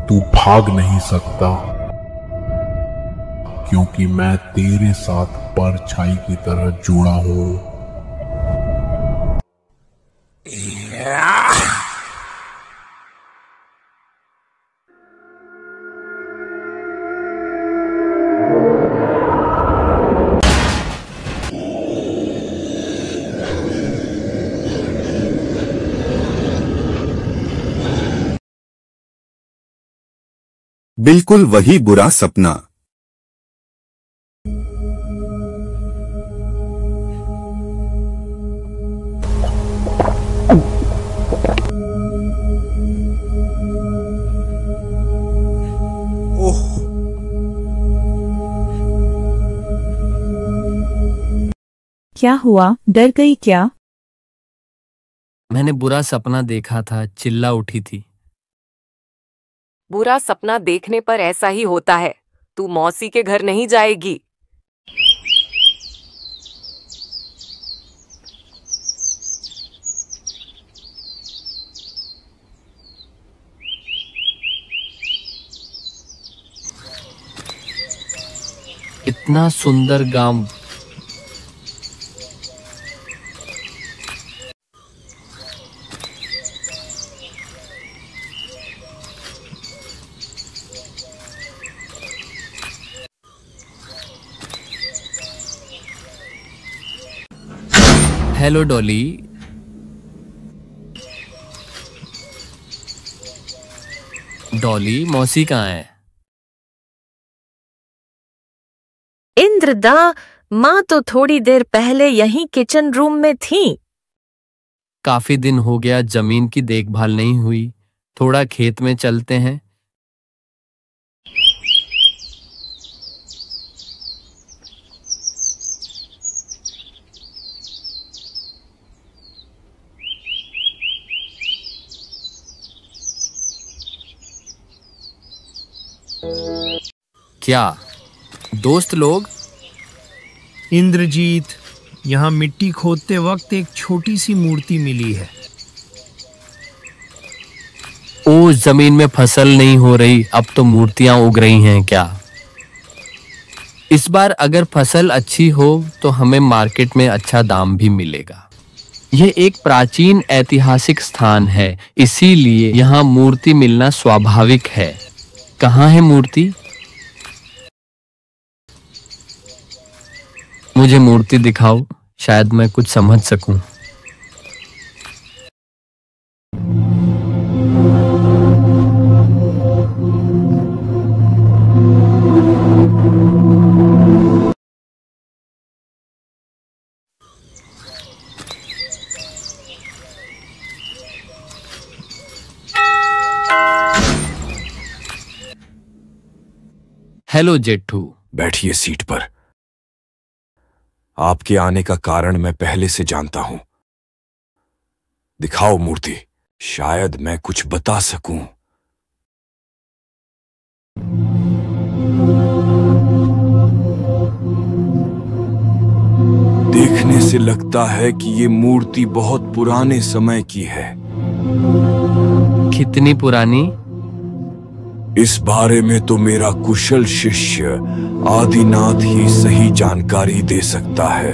तू भाग नहीं सकता, क्योंकि मैं तेरे साथ परछाई की तरह जुड़ा हूं। बिल्कुल वही बुरा सपना। ओह, क्या हुआ? डर गई क्या? मैंने बुरा सपना देखा था, चिल्ला उठी थी। बुरा सपना देखने पर ऐसा ही होता है। तू मौसी के घर नहीं जाएगी। इतना सुंदर गांव। हेलो डॉली। डॉली, मौसी कहाँ है? इंद्रदा, माँ तो थोड़ी देर पहले यहीं किचन रूम में थी। काफी दिन हो गया जमीन की देखभाल नहीं हुई, थोड़ा खेत में चलते हैं। क्या दोस्त लोग? इंद्रजीत, यहाँ मिट्टी खोदते वक्त एक छोटी सी मूर्ति मिली है। ओ, जमीन में फसल नहीं हो रही, अब तो मूर्तियां उग रही हैं क्या? इस बार अगर फसल अच्छी हो तो हमें मार्केट में अच्छा दाम भी मिलेगा। यह एक प्राचीन ऐतिहासिक स्थान है, इसीलिए यहाँ मूर्ति मिलना स्वाभाविक है। कहाँ है मूर्ति? मुझे मूर्ति दिखाओ, शायद मैं कुछ समझ सकूं। हेलो जेठू। बैठिए सीट पर। आपके आने का कारण मैं पहले से जानता हूं। दिखाओ मूर्ति, शायद मैं कुछ बता सकूं। देखने से लगता है कि ये मूर्ति बहुत पुराने समय की है। कितनी पुरानी? इस बारे में तो मेरा कुशल शिष्य आदिनाथ ही सही जानकारी दे सकता है।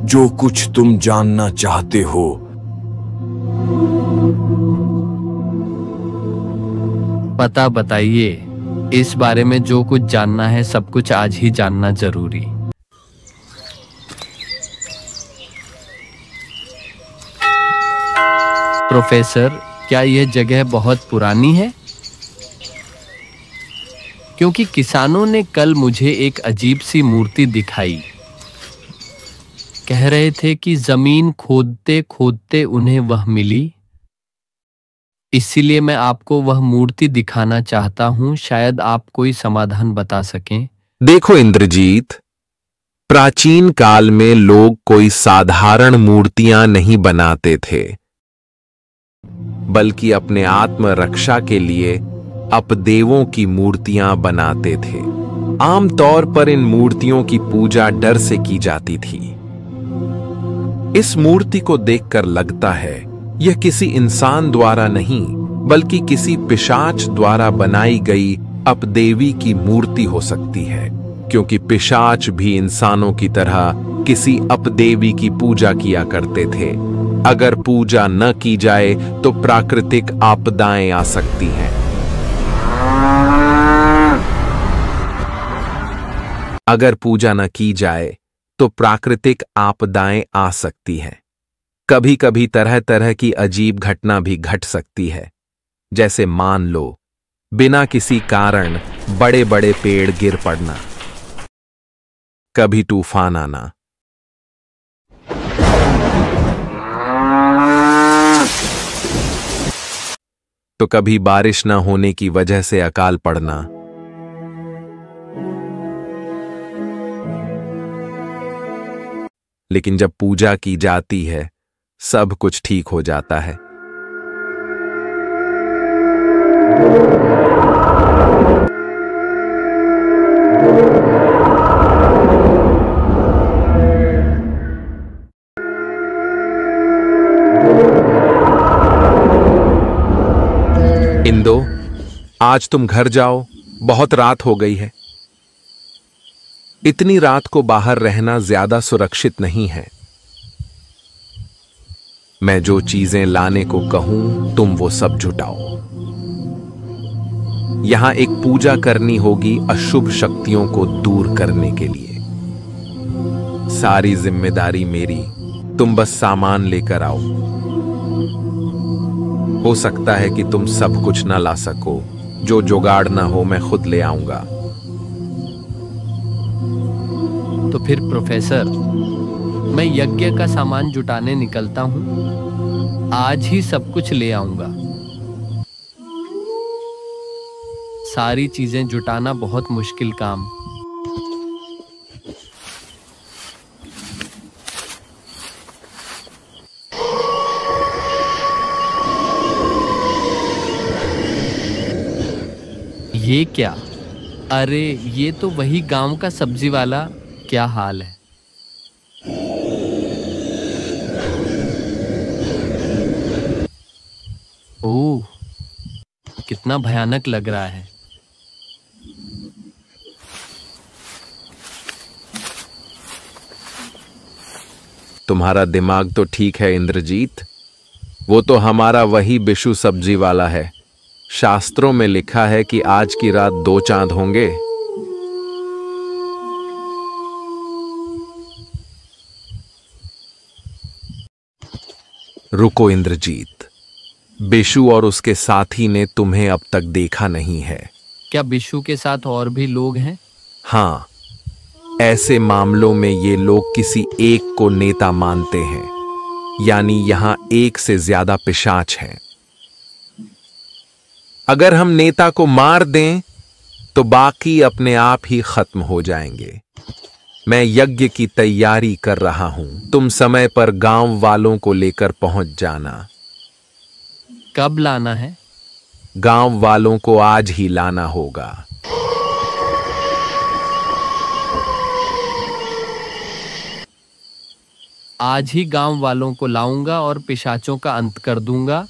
जो कुछ तुम जानना चाहते हो। पता बताइए। इस बारे में जो कुछ जानना है, सब कुछ आज ही जानना जरूरी। प्रोफेसर, क्या यह जगह बहुत पुरानी है? क्योंकि किसानों ने कल मुझे एक अजीब सी मूर्ति दिखाई। कह रहे थे कि जमीन खोदते खोदते उन्हें वह मिली। इसीलिए मैं आपको वह मूर्ति दिखाना चाहता हूं, शायद आप कोई समाधान बता सकें। देखो इंद्रजीत, प्राचीन काल में लोग कोई साधारण मूर्तियां नहीं बनाते थे, बल्कि अपने आत्मरक्षा के लिए अपदेवों की मूर्तियां बनाते थे। आमतौर पर इन मूर्तियों की पूजा डर से की जाती थी। इस मूर्ति को देखकर लगता है यह किसी इंसान द्वारा नहीं बल्कि किसी पिशाच द्वारा बनाई गई अपदेवी की मूर्ति हो सकती है, क्योंकि पिशाच भी इंसानों की तरह किसी अपदेवी की पूजा किया करते थे। अगर पूजा न की जाए तो प्राकृतिक आपदाएं आ सकती हैं। अगर पूजा न की जाए तो प्राकृतिक आपदाएं आ सकती हैं। कभी कभी तरह तरह की अजीब घटना भी घट सकती है, जैसे मान लो बिना किसी कारण बड़े बड़े पेड़ गिर पड़ना, कभी तूफान आना, तो कभी बारिश न होने की वजह से अकाल पड़ना। लेकिन जब पूजा की जाती है सब कुछ ठीक हो जाता है। इंदो, आज तुम घर जाओ, बहुत रात हो गई है। इतनी रात को बाहर रहना ज्यादा सुरक्षित नहीं है। मैं जो चीजें लाने को कहूं तुम वो सब जुटाओ। यहां एक पूजा करनी होगी अशुभ शक्तियों को दूर करने के लिए। सारी जिम्मेदारी मेरी, तुम बस सामान लेकर आओ। हो सकता है कि तुम सब कुछ ना ला सको, जो जुगाड़ ना हो मैं खुद ले आऊंगा। तो फिर प्रोफेसर, मैं यज्ञ का सामान जुटाने निकलता हूं। आज ही सब कुछ ले आऊंगा। सारी चीजें जुटाना बहुत मुश्किल काम। ये क्या? अरे ये तो वही गांव का सब्जी वाला। क्या हाल है? ओह, कितना भयानक लग रहा है। तुम्हारा दिमाग तो ठीक है इंद्रजीत, वो तो हमारा वही बिशु सब्जी वाला है। शास्त्रों में लिखा है कि आज की रात 2 चांद होंगे। रुको इंद्रजीत, बिशु और उसके साथी ने तुम्हें अब तक देखा नहीं है। क्या बिशु के साथ और भी लोग हैं? हाँ, ऐसे मामलों में ये लोग किसी एक को नेता मानते हैं, यानी यहां एक से ज्यादा पिशाच हैं। अगर हम नेता को मार दें तो बाकी अपने आप ही खत्म हो जाएंगे। मैं यज्ञ की तैयारी कर रहा हूं, तुम समय पर गांव वालों को लेकर पहुंच जाना। कब लाना है? गांव वालों को आज ही लाना होगा। आज ही गांव वालों को लाऊंगा और पिशाचों का अंत कर दूंगा।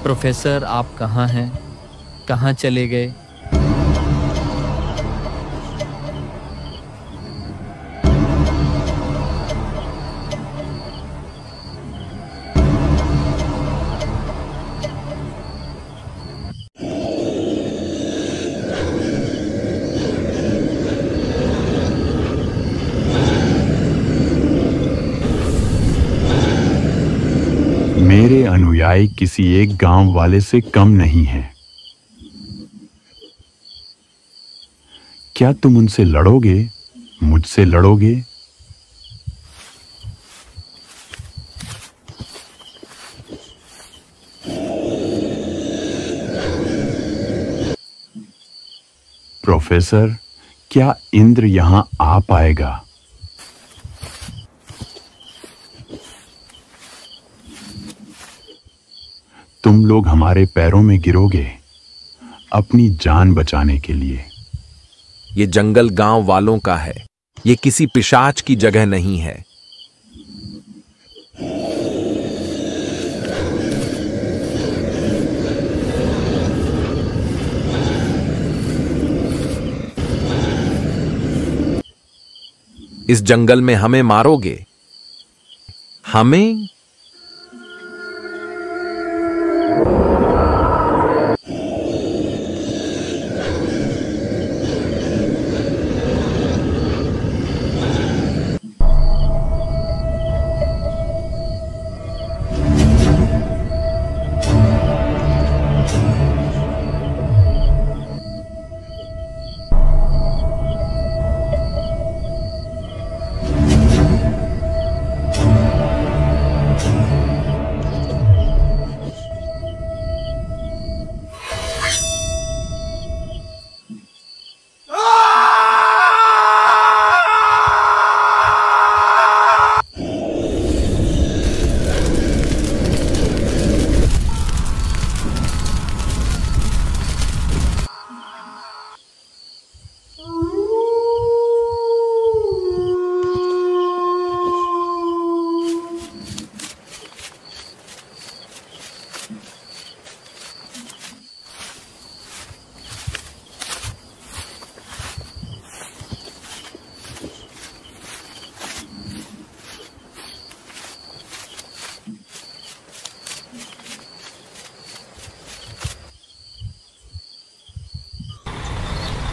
प्रोफेसर, आप कहाँ हैं? कहाँ चले गए? मेरे अनुयायी किसी एक गांव वाले से कम नहीं हैं। क्या तुम उनसे लड़ोगे? मुझसे लड़ोगे? प्रोफेसर, क्या इंद्र यहां आ पाएगा? तुम लोग हमारे पैरों में गिरोगे अपनी जान बचाने के लिए। ये जंगल गांव वालों का है, ये किसी पिशाच की जगह नहीं है। इस जंगल में हमें मारोगे? हमें?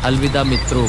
अलविदा मित्रों।